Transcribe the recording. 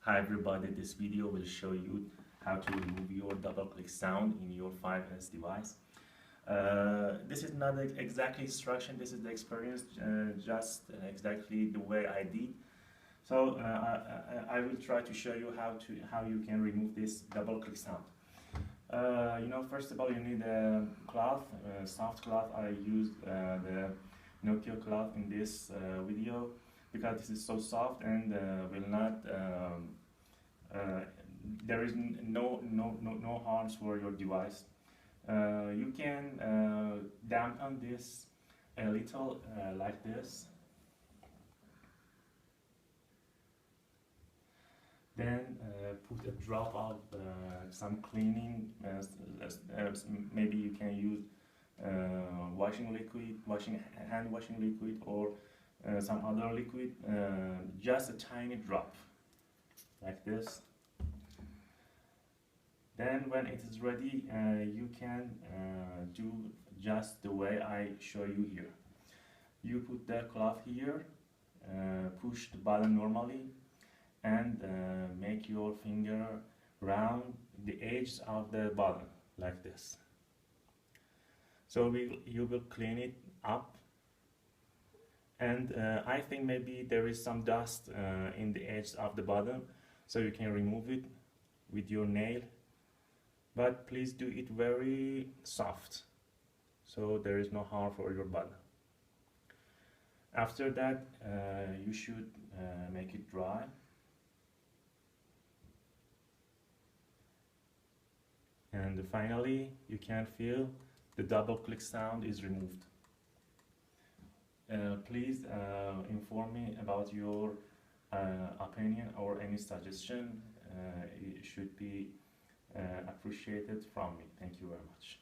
Hi everybody, this video will show you how to remove your double click sound in your 5S device. This is not exactly instruction, this is the experience, just exactly the way I did. So I will try to show you how you can remove this double click sound. First of all, you need a cloth, soft cloth. I used the Nokia cloth in this video because this is so soft and will not there is no harms for your device. You can dampen this a little like this. Then put a drop of some cleaning. Maybe you can use hand washing liquid, or some other liquid. Just a tiny drop, like this. Then when it is ready, you can do just the way I show you here. You put the cloth here, push the button normally, and make your finger round the edge of the button like this. So you will clean it up, and I think maybe there is some dust in the edge of the button, so you can remove it with your nail, but please do it very soft so there is no harm for your button. After that you should make it dry. And finally, you can feel the double click sound is removed. Please inform me about your opinion or any suggestion. It should be appreciated from me. Thank you very much.